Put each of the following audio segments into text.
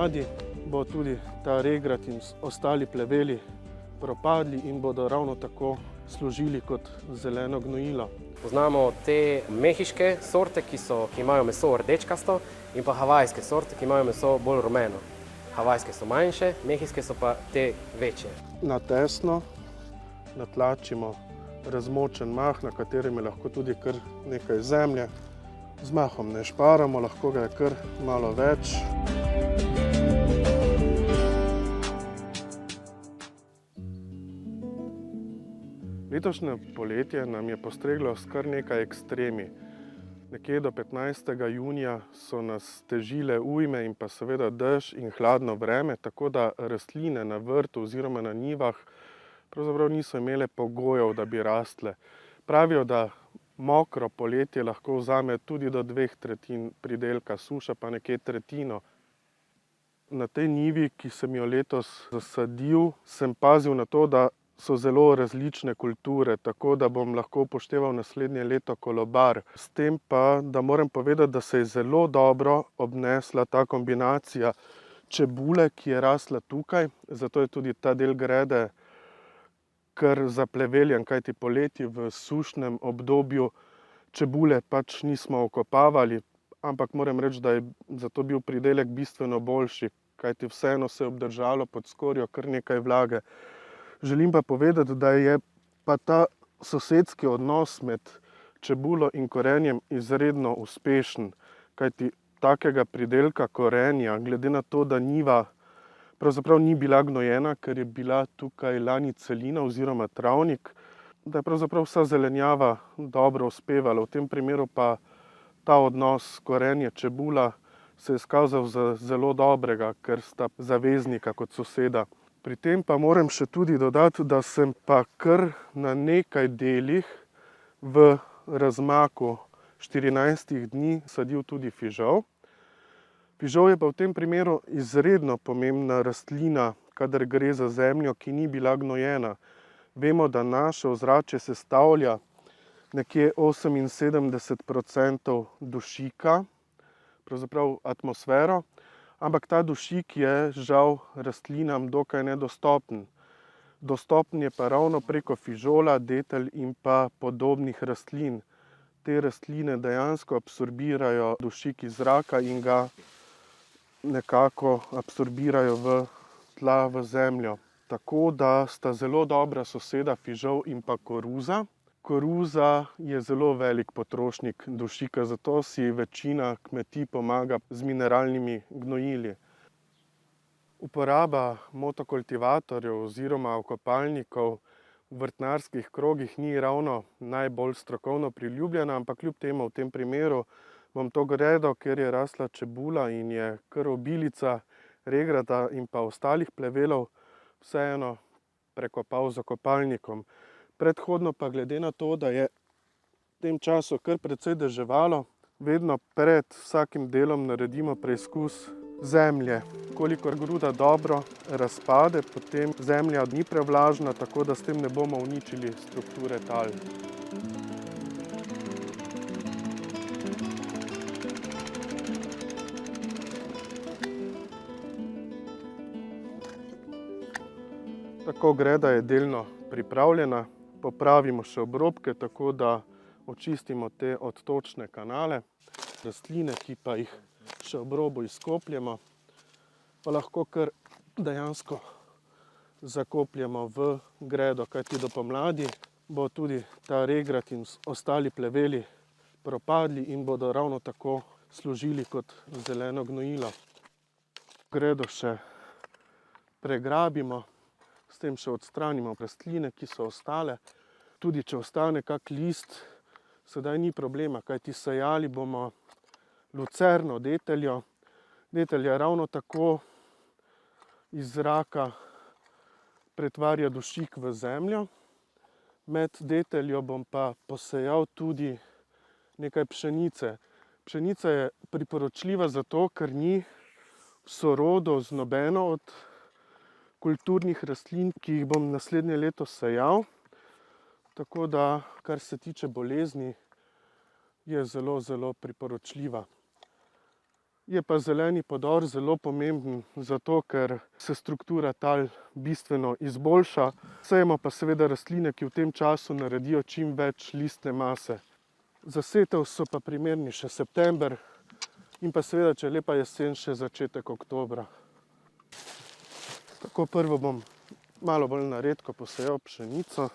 pomladi bo tudi ta regrat in ostali pleveli propadli in bodo ravno tako služili kot zeleno gnojilo. Poznamo te mehiške sorte, ki imajo meso rdečkasto, in pa havajske sorte, ki imajo meso bolj rumeno. Havajske so manjše, mehiške so pa te večje. Na tesno natlačimo razmočen mah, na katerem je lahko tudi kar nekaj zemlje. Z mahom ne šparamo, lahko ga je kar malo več. Letošnje poletje nam je postreglo s kar nekaj ekstremi. Nekje do 15. junija so nas težile ujme in pa seveda dež in hladno vreme, tako da rastline na vrtu oziroma na njivah pravzaprav niso imele pogojev, da bi rastle. Pravijo, da mokro poletje lahko vzame tudi do 2/3 pridelka, suša pa nekje tretjino. Na tej njivi, ki sem jo letos zasadil, sem pazil na to, da so zelo različne kulture, tako da bom lahko upošteval naslednje leto kolobar. S tem pa, da moram povedati, da se je zelo dobro obnesla ta kombinacija čebule, ki je rasla tukaj, zato je tudi ta del grede kar zapleveljen, kajti poleti v sušnem obdobju čebule pač nismo okopavali, ampak moram reči, da je zato bil pridelek bistveno boljši, kajti vseeno se je obdržalo pod skorjo kar nekaj vlage. Želim pa povedati, da je pa ta sosedski odnos med čebulo in korenjem izredno uspešen, kajti takega pridelka korenja, glede na to, da njiva pravzaprav ni bila gnojena, ker je bila tukaj lani celina oziroma travnik, da je pravzaprav vsa zelenjava dobro uspevala. V tem primeru pa ta odnos korenje-čebula se je izkazal za zelo dobrega, ker sta zaveznika kot soseda. Pri tem pa moram še tudi dodati, da sem pa kar na nekaj delih v razmaku 14 dni sadil tudi fižol. Fižol je pa v tem primeru izredno pomembna rastlina, kadar gre za zemljo, ki ni bila gnojena. Vemo, da naše ozračje sestavlja nekje 78% dušika, pravzaprav atmosfero, ampak ta dušik je žal rastlinam dokaj nedostopen. Dostopen je pa ravno preko fižola, detelj in pa podobnih rastlin. Te rastline dejansko absorbirajo dušik iz zraka in ga nekako absorbirajo v tla, v zemljo. Tako da sta zelo dobra soseda fižol in pa koruza. Koruza je zelo velik potrošnik dušika, zato si večina kmetij pomaga z mineralnimi gnojili. Uporaba motokultivatorjev oziroma okopalnikov v vrtnarskih krogih ni ravno najbolj strokovno priljubljena, ampak kljub temu v tem primeru bom to gredo, ker je rasla čebula in je kar obilica regrata in pa ostalih plevelov, vseeno prekopal z okopalnikom. Predhodno pa glede na to, da je v tem času kar precej deževalo, vedno pred vsakim delom naredimo preizkus zemlje. Kolikor gruda dobro razpade, potem zemlja ni prevlažna, tako da s tem ne bomo uničili strukture tal. Tako greda je delno pripravljena. Popravimo še obrobke, tako da očistimo te odtočne kanale. Rastline, ki pa jih še ob robu izkopljemo, pa lahko kar dejansko zakopljemo v gredo, kajti do pomladi bo tudi ta regrat in ostali pleveli propadli in bodo ravno tako služili kot zeleno gnojilo. Gredo še pregrabimo. S tem še odstranimo rastline, ki so ostale. Tudi če ostane kak list, sedaj ni problema, kajti sejali bomo lucerno deteljo. Detelja ravno tako iz zraka pretvarja dušik v zemljo. Med deteljo bom pa posejal tudi nekaj pšenice. Pšenica je priporočljiva zato, ker ni v sorodu z nobeno od kulturnih rastlin, ki jih bom naslednje leto sejal. Tako da, kar se tiče bolezni, je zelo, zelo priporočljiva. Je pa zeleni podor zelo pomemben, zato ker se struktura tal bistveno izboljša. Sejemo pa seveda rastline, ki v tem času naredijo čim več listne mase. Za setev so pa primerni še september in pa seveda, če je lepa jesen, še začetek oktobra. Tako prvo bom malo bolj na redko posejal pšenico,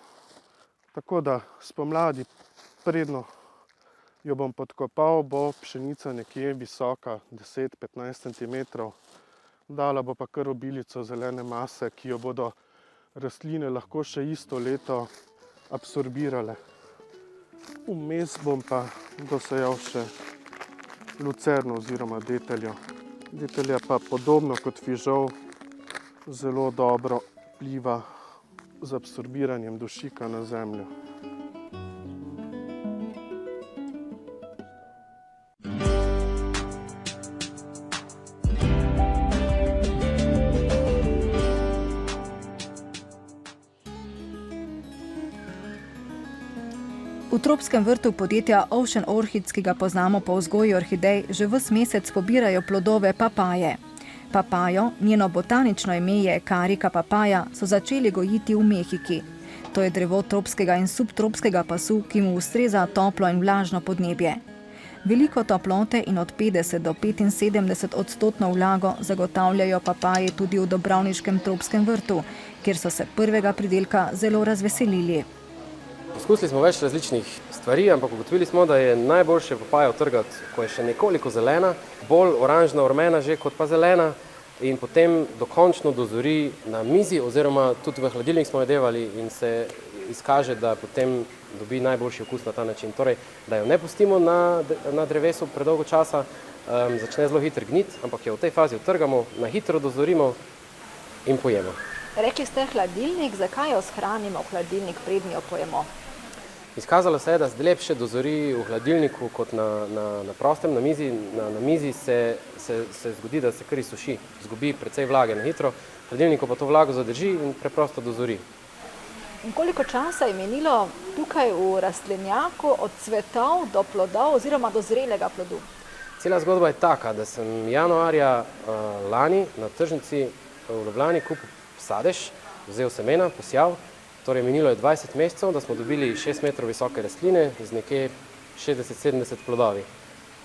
tako da spomladi, predno jo bom podkopal, bo pšenica nekje visoka 10-15 cm. Dala bo pa kar obilico zelene mase, ki jo bodo rastline lahko še isto leto absorbirale. Vmes bom pa dosejal še lucerno oziroma deteljo. Detelja pa podobno kot fižol zelo dobro vpliva z absorbiranjem dušika na zemljo. V tropskem vrtu podjetja Ocean Orchids, ki ga poznamo po vzgoji orhidej, že ves mesec pobirajo plodove papaje. Papajo, njeno botanično ime je Carica papaja, so začeli gojiti v Mehiki. To je drevo tropskega in subtropskega pasu, ki mu ustreza toplo in vlažno podnebje. Veliko toplote in od 50 do 75% vlago zagotavljajo papaje tudi v Dobrovniškem tropskem vrtu, kjer so se prvega pridelka zelo razveselili. Poskusili smo več različnih stvari, ampak ugotovili smo, da je najboljše papajo trgati, ko je še nekoliko zelena, bolj oranžna rumena že kot pa zelena, in potem dokončno dozori na mizi oziroma tudi v hladilnik smo jo devali in se izkaže, da potem dobi najboljši okus na ta način. Torej, da jo ne pustimo na drevesu predolgo časa, začne zelo hitro gniti, ampak jo v tej fazi odtrgamo, na hitro dozorimo in pojemo. Rekli ste hladilnik, zakaj jo shranimo v hladilnik, preden jo pojemo? Izkazalo se je, da se lepše dozori v hladilniku kot na prostem, na mizi. Na mizi se zgodi, da se kar izsuši, izgubi precej vlage na hitro, v hladilniku pa to vlago zadrži in preprosto dozori. In koliko časa je minilo tukaj v rastlinjaku od cvetov do plodov oziroma do zrelega plodu? Cela zgodba je taka, da sem januarja lani na tržnici v Ljubljani kupil sadež, vzel semena, posijal, torej minilo je 20 mesecev, da smo dobili 6 metrov visoke rastline z nekje 60-70 plodovi.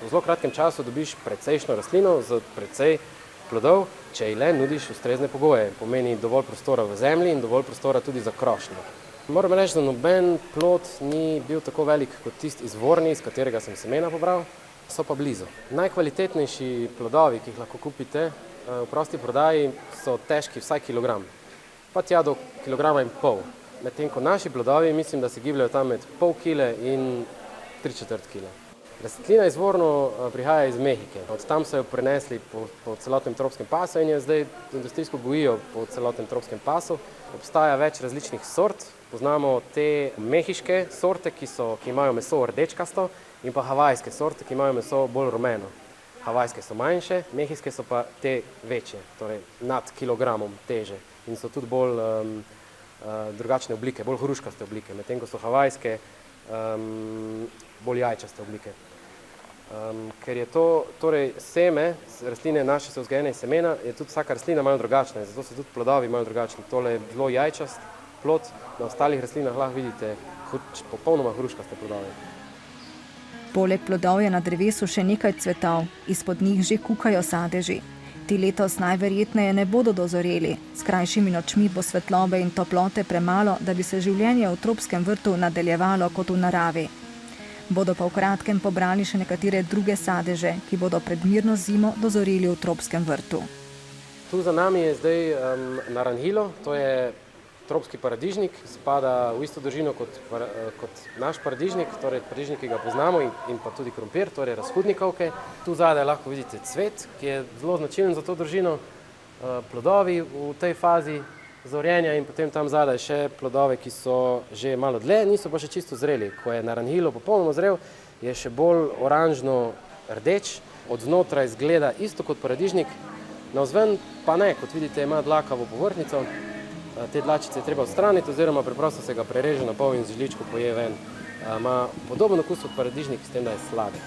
V zelo kratkem času dobiš precejšno rastlino z precej plodov, če ji le nudiš ustrezne pogoje. Pomeni dovolj prostora v zemlji in dovolj prostora tudi za krošnjo. Moram reči, da noben plod ni bil tako velik kot tisti izvorni, iz katerega sem semena pobral, so pa blizu. Najkvalitetnejši plodovi, ki jih lahko kupite v prosti prodaji, so težki vsaj kilogram, pa tja do kilograma in pol. Medtem ko naši plodovi, mislim, da se gibljajo tam med pol kile in 3/4 kile. Rastlina izvorno prihaja iz Mehike. Od tam so jo prenesli po celotnem tropskem pasu in jo zdaj industrijsko gojijo po celotnem tropskem pasu. Obstaja več različnih sort. Poznamo te mehiške sorte, ki imajo meso rdečkasto, in pa havajske sorte, ki imajo meso bolj rumeno. Havajske so manjše, mehiške so pa te večje, torej nad kilogramom teže in so tudi bolj drugačne oblike, bolj hruškaste oblike, medtem ko so havajske bolj jajčaste oblike. Ker je to torej seme, rastline naše so vzgojene iz semena, je tudi vsaka rastlina malo drugačna in zato so tudi plodovi malo drugačni. Tole je zelo jajčast plod, na ostalih rastlinah lahko vidite popolnoma hruškaste plodove. Poleg plodov je na drevesu še nekaj cvetov, izpod njih že kukajo sadeži. Ti letos najverjetneje ne bodo dozoreli, s krajšimi nočmi bo svetlobe in toplote premalo, da bi se življenje v tropskem vrtu nadaljevalo kot v naravi. Bodo pa v kratkem pobrali še nekatere druge sadeže, ki bodo pred mirno zimo dozoreli v tropskem vrtu. Tu za nami je zdaj naranjilo, to je tropski paradižnik, spada v isto družino kot naš paradižnik, torej paradižnik, ki ga poznamo, in pa tudi krompir, torej razhudnikovke. Tu zadaj lahko vidite cvet, ki je zelo značilen za to družino, plodovi v tej fazi zorenja in potem tam zadaj še plodove, ki so že malo dlje, niso pa še čisto zreli. Ko je naranjilo popolnoma zrel, je še bolj oranžno rdeč, od znotraj izgleda isto kot paradižnik, navzven pa ne, kot vidite, ima dlakavo povrhnjico. Te dlačice je treba odstraniti oziroma preprosto se ga prereže na pol in z žličko poje ven. Ima podoben okus kot paradižnik, s tem, da je sladek.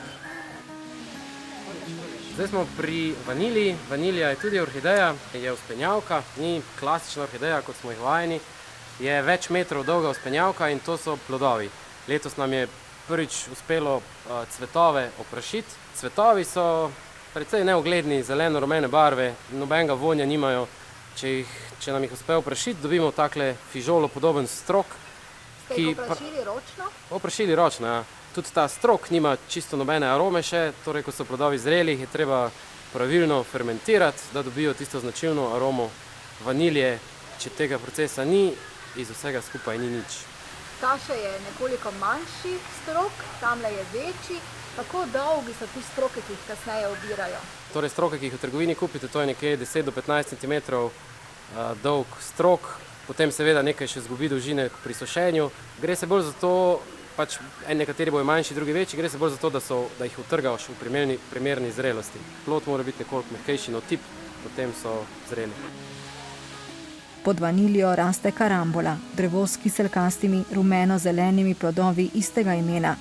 Zdaj smo pri vaniliji. Vanilija je tudi orhideja, je vzpenjavka, ni klasična orhideja, kot smo jih vajeni. Je več metrov dolga vzpenjavka in to so plodovi. Letos nam je prvič uspelo cvetove oprašiti. Cvetovi so precej neugledni, zeleno-rumene barve, nobenega vonja nimajo. Če nam jih uspe oprašiti, dobimo takle fižolo podoben strok. Ste jih oprašili ročno? Oprašili ročno, ja. Tudi ta strok nima čisto nobene arome še, torej ko so plodovi zreli, jih je treba pravilno fermentirati, da dobijo tisto značilno aromo vanilije. Če tega procesa ni, iz vsega skupaj ni nič. Ta še je nekoliko manjši strok, tamle je večji. Kako dolgi so ti stroke, ki jih kasneje obirajo? Torej stroke, ki jih v trgovini kupite, to je nekje 10 do 15 cm dolg strok, potem seveda nekaj še zgubi dolžine pri sušenju. Gre se bolj za to, pač nekateri bojo manjši, drugi večji, gre se bolj za to, da jih utrgaš v primerni zrelosti. Plod mora biti nekoliko mehkejši, no tip, potem so zreli. Pod vanilijo raste karambola, drevo s kiselkastimi, rumeno-zelenimi plodovi istega imena.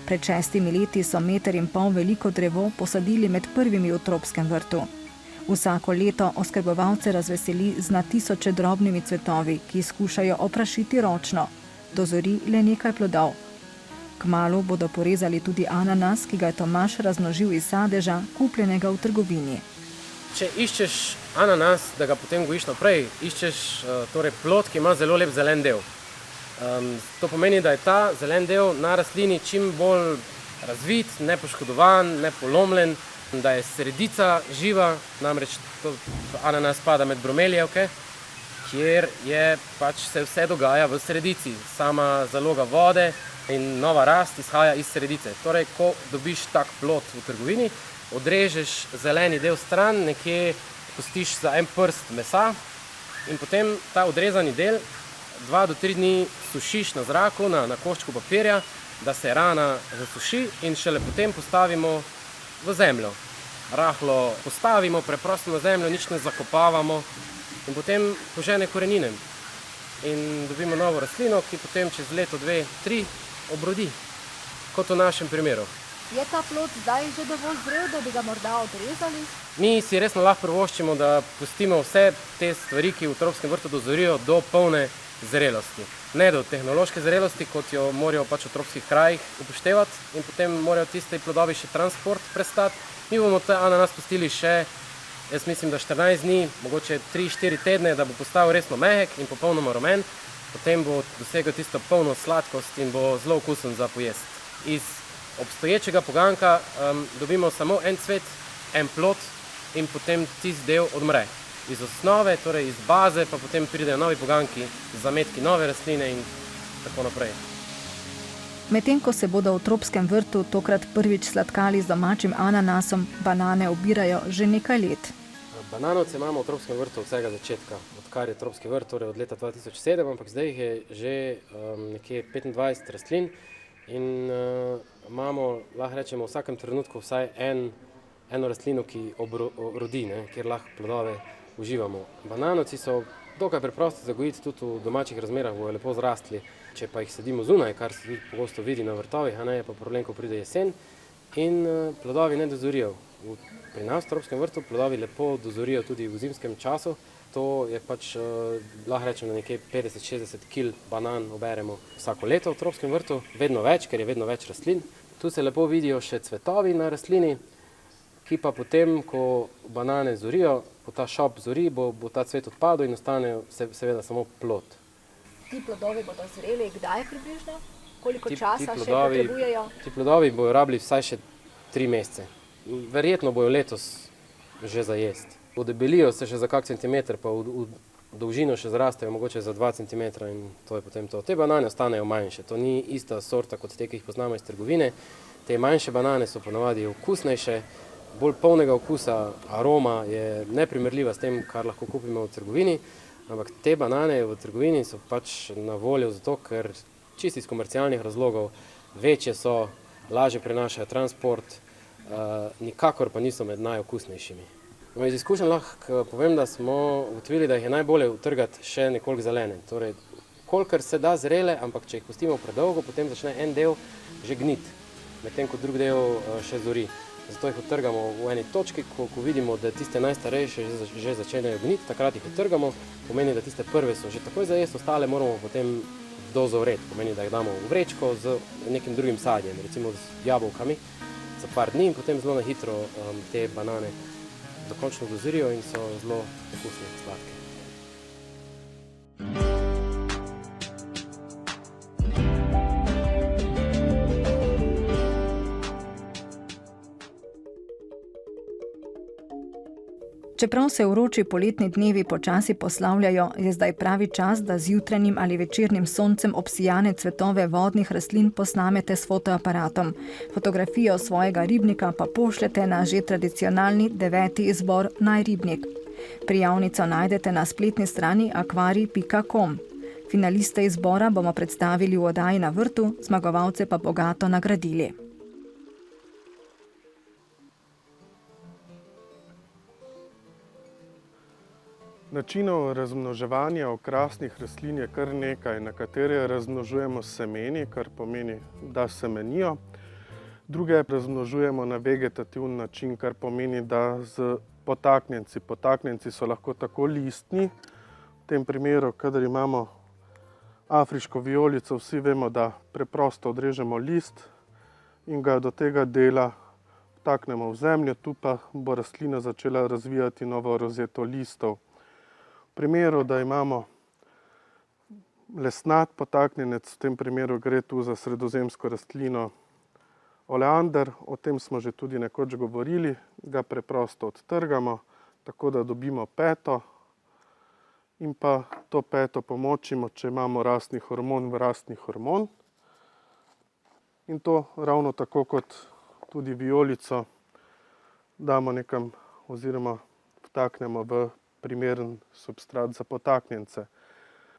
Pred 6 leti so 1,5 metra veliko drevo posadili med prvimi v tropskem vrtu. Vsako leto oskrbovalce razveseli z na tisoče drobnimi cvetovi, ki skušajo oprašiti ročno. Dozori le nekaj plodov. Kmalu bodo porezali tudi ananas, ki ga je Tomaž razmnožil iz sadeža, kupljenega v trgovini. Če iščeš ananas, da ga potem gojiš naprej, iščeš torej plod, ki ima zelo lep zelen del. To pomeni, da je ta zelen del na rastlini čim bolj razvit, nepoškodovan, nepolomljen, da je sredica živa, namreč ananas spada med bromelijevke, kjer je pač se vse dogaja v sredici. Sama zaloga vode in nova rast izhaja iz sredice. Torej, ko dobiš tak plod v trgovini, odrežeš zeleni del stran, nekje pustiš za en prst mesa in potem ta odrezani del 2 do 3 dni sušiš na zraku, na koščku papirja, da se rana zasuši in šele potem postavimo v zemljo. Rahlo postavimo, preprosto na zemljo, nič ne zakopavamo in potem požene korenine. In dobimo novo rastlino, ki potem čez leto, 2, 3 obrodi, kot v našem primeru. Je ta plod zdaj že dovolj zrel, da bi ga morda odrezali? Mi si resno lahko privoščimo, da pustimo vse te stvari, ki v tropskem vrtu dozorijo, do polne zrelosti. Ne do tehnološke zrelosti, kot jo morajo pač v tropskih krajih upoštevati in potem morajo tiste plodovi še transport prestati. Mi bomo ta ananas pustili še, jaz mislim, da 14 dni, mogoče 3-4 tedne, da bo postal resno mehek in popolnoma rumen, potem bo dosegel tisto polno sladkost in bo zelo okusen za pojesti. Iz obstoječega poganjka dobimo samo en cvet, en plod in potem tisti del odmre. Iz osnove, torej iz baze, pa potem pridejo novi poganjki, zametki nove rastline in tako naprej. Medtem ko se bodo v tropskem vrtu tokrat prvič sladkali z domačim ananasom, banane obirajo že nekaj let. Bananovce imamo v tropskem vrtu od vsega začetka, odkar je tropski vrt, torej od leta 2007, ampak zdaj jih je že nekje 25 rastlin in imamo, lahko rečemo, v vsakem trenutku vsaj eno rastlino, ki rodi, kjer lahko plodove uživamo. Bananovci so dokaj preprosti za gojiti, tudi v domačih razmerah bojo lepo zrastli. Če pa jih sadimo zunaj, kar se tudi pogosto vidi na vrtovih, je pa problem, ko pride jesen in plodovi ne dozorijo. Pri nas v tropskem vrtu plodovi lepo dozorijo tudi v zimskem času. To je pač, lahko rečem, nekje 50-60 kg banan oberemo vsako leto v tropskem vrtu, vedno več, ker je vedno več rastlin. Tu se lepo vidijo še cvetovi na rastlini, ki pa potem, ko banane zorijo, ko ta šop zori, bo ta cvet odpadel in ostane seveda samo plod. Ti plodovi bodo zreli kdaj približno? Koliko časa še potrebujejo? Ti plodovi bojo rabili vsaj še 3 mesece. Verjetno bojo letos že za jesti. Podebelijo se še za kak centimeter, pa v dolžino še zrastejo mogoče za 2 cm in to je potem to. Te banane ostanejo manjše, to ni ista sorta kot te, ki jih poznamo iz trgovine. Te manjše banane so ponavadi okusnejše, bolj polnega okusa, aroma je neprimerljiva s tem, kar lahko kupimo v trgovini, ampak te banane v trgovini so pač na voljo zato, ker čisto iz komercialnih razlogov, večje so, lažje prenašajo transport, nikakor pa niso med najokusnejšimi. Iz izkušenj lahko povem, da smo ugotovili, da jih je najbolje utrgati še nekoliko zelene. Torej, kolikor se da zrele, ampak če jih pustimo predolgo, potem začne en del že gniti, medtem ko drug del še zori. zato jih odtrgamo v eni točki, ko vidimo, da tiste najstarejše že začenjajo gniti, takrat jih odtrgamo, pomeni, da tiste prve so že takoj za jesti, ostale moramo potem dozoreti, pomeni, da jih damo v vrečko z nekim drugim sadjem, recimo z jabolkami za par dni in potem zelo na hitro te banane dokončno dozorijo in so zelo okusne, sladke. Čeprav se vroči poletni dnevi počasi poslavljajo, je zdaj pravi čas, da z jutranjim ali večernim soncem obsijane cvetove vodnih rastlin posnamete s fotoaparatom. Fotografijo svojega ribnika pa pošljete na že tradicionalni 9. izbor Naj ribnik. Prijavnico najdete na spletni strani akvarij.com. Finaliste izbora bomo predstavili v oddaji Na vrtu, zmagovalce pa bogato nagradili. Načinov razmnoževanja okrasnih rastlin je kar nekaj, na katere razmnožujemo s semeni, kar pomeni, da semenijo. Druge razmnožujemo na vegetativni način, kar pomeni, da z potaknjenci. Potaknjenci so lahko tako listni, v tem primeru, kadar imamo afriško vijolico, vsi vemo, da preprosto odrežemo list in ga do tega dela vtaknemo v zemljo, tu pa bo rastlina začela razvijati novo rozeto listov. V primeru, da imamo lesnat potaknjenec, v tem primeru gre tu za sredozemsko rastlino oleander, o tem smo že tudi nekoč govorili, ga preprosto odtrgamo, tako da dobimo peto in pa to peto pomočimo, če imamo rastni hormon v rastni hormon. In to ravno tako kot tudi vijolico damo nekam oziroma vtaknemo v primeren substrat za potaknjence.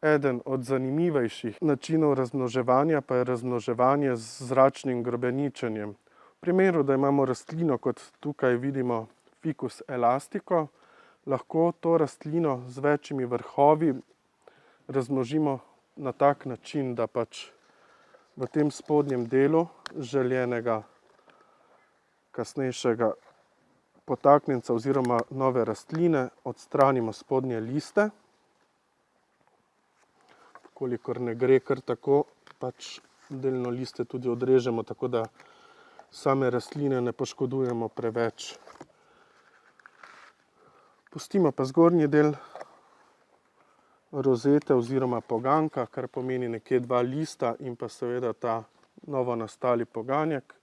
Eden od zanimivejših načinov razmnoževanja pa je razmnoževanje z zračnim grobeničenjem. V primeru, da imamo rastlino, kot tukaj vidimo Ficus elastico, lahko to rastlino z večjimi vrhovi razmnožimo na tak način, da pač v tem spodnjem delu željenega kasnejšega potaknjenca oziroma nove rastline odstranimo spodnje liste. Kolikor ne gre kar tako, pač delno liste tudi odrežemo, tako da same rastline ne poškodujemo preveč. Pustimo pa zgornji del rozete oziroma poganjka, kar pomeni nekje 2 lista in pa seveda ta novo nastali poganjek.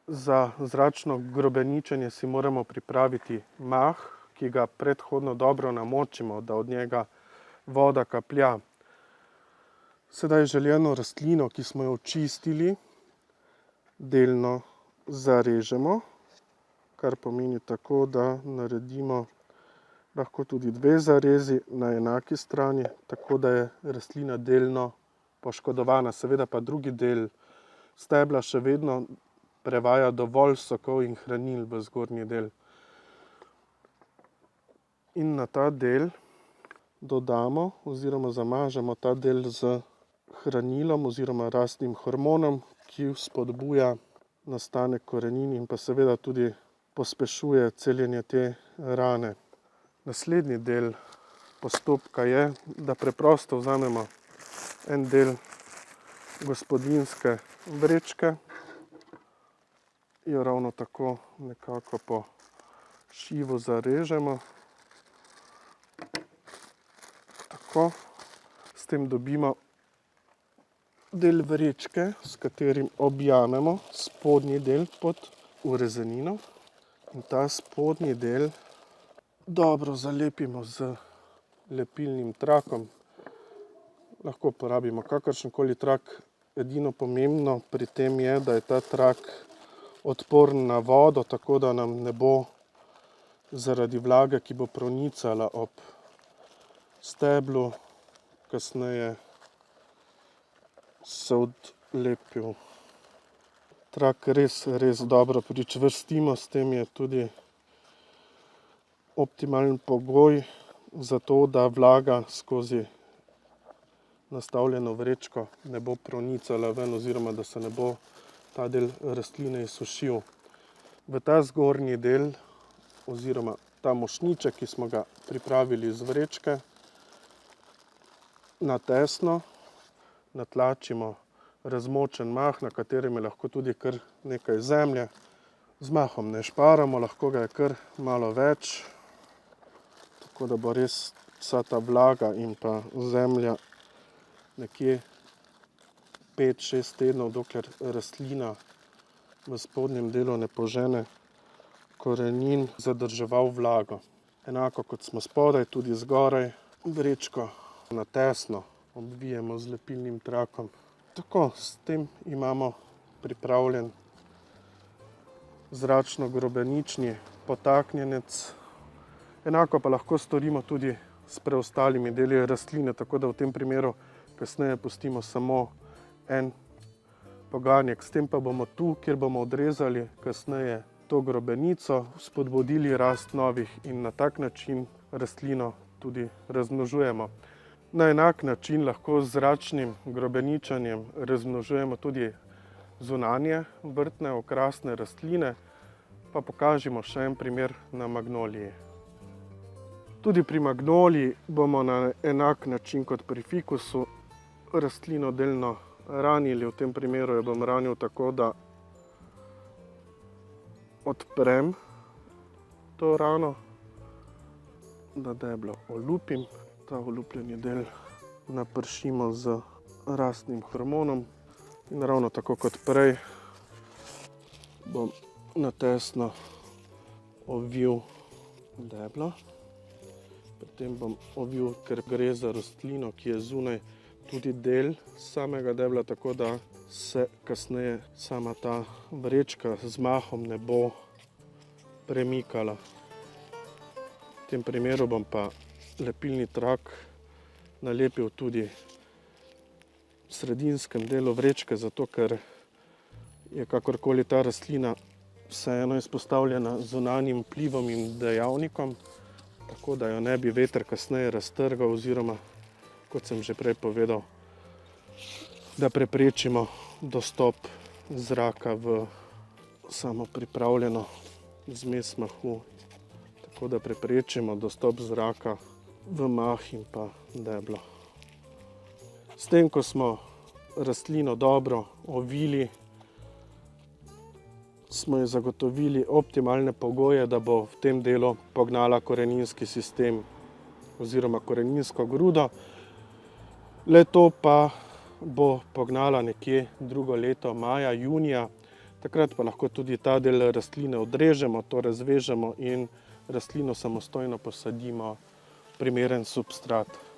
Za zračno grobeničenje si moramo pripraviti mah, ki ga predhodno dobro namočimo, da od njega voda kaplja. Sedaj željeno rastlino, ki smo jo očistili, delno zarežemo, kar pomeni tako, da naredimo lahko tudi 2 zarezi na enaki strani, tako da je rastlina delno poškodovana. Seveda pa drugi del stebla še vedno prevaja dovolj sokov in hranil v zgornji del. In na ta del dodamo oziroma zamažemo ta del z hranilom oziroma rastnim hormonom, ki spodbuja nastanek korenin in pa seveda tudi pospešuje celjenje te rane. Naslednji del postopka je, da preprosto vzamemo en del gospodinjske vrečke, jo ravno tako nekako po šivu zarežemo. Tako. S tem dobimo del vrečke, s katerim objamemo spodnji del pod urezenino. In ta spodnji del dobro zalepimo z lepilnim trakom. Lahko uporabimo kakršenkoli trak. Edino pomembno pri tem je, da je ta trak odporen na vodo, tako da nam ne bo zaradi vlage, ki bo pronicala ob steblu, kasneje se odlepil. Trak res dobro pričvrstimo, s tem je tudi optimalen pogoj za to, da vlaga skozi nastavljeno vrečko ne bo pronicala ven oziroma da se ne bo ta del rastline izsušil. v ta zgornji del oziroma ta mošnjiček, ki smo ga pripravili iz vrečke, na tesno natlačimo razmočen mah, na katerem je lahko tudi kar nekaj zemlje. Z mahom ne šparamo, lahko ga je kar malo več, tako da bo res vsa ta vlaga in pa zemlja nekje 5-6 tednov, dokler rastlina v spodnjem delu ne požene korenin, zadrževal vlago. Enako kot smo spodaj, tudi zgoraj vrečko na tesno obvijemo z lepilnim trakom. Tako, s tem imamo pripravljen zračno-grobenični potaknjenec. Enako pa lahko storimo tudi s preostalimi deli rastline, tako da v tem primeru kasneje pustimo samo en poganjek. S tem pa bomo tu, kjer bomo odrezali kasneje to grobenico, spodbudili rast novih in na tak način rastlino tudi razmnožujemo. Na enak način lahko z zračnim grobeničenjem razmnožujemo tudi zunanje vrtne okrasne rastline, pa pokažemo še en primer na magnoliji. Tudi pri magnoliji bomo na enak način kot pri fikusu rastlino delno ranili. V tem primeru jo bom ranil tako, da odprem to rano, da deblo olupim. Ta olupljeni del napršimo z rastnim hormonom in ravno tako kot prej bom na tesno ovil deblo. Potem bom ovil, ker gre za rastlino, ki je zunaj, tudi del samega debla, tako da se kasneje sama ta vrečka z mahom ne bo premikala. V tem primeru bom pa lepilni trak nalepil tudi v sredinskem delu vrečke, zato ker je kakorkoli ta rastlina vseeno izpostavljena zunanjim vplivom in dejavnikom, tako da jo ne bi veter kasneje raztrgal oziroma, kot sem že prej povedal, da preprečimo dostop zraka v samo pripravljeno zmes mahu, tako da preprečimo dostop zraka v mah in pa deblo. S tem, ko smo rastlino dobro ovili, smo ji zagotovili optimalne pogoje, da bo v tem delu pognala koreninski sistem oziroma koreninsko grudo. Le to pa bo pognala nekje drugo leto, maja, junija. Takrat pa lahko tudi ta del rastline odrežemo, to razvežemo in rastlino samostojno posadimo v primeren substrat.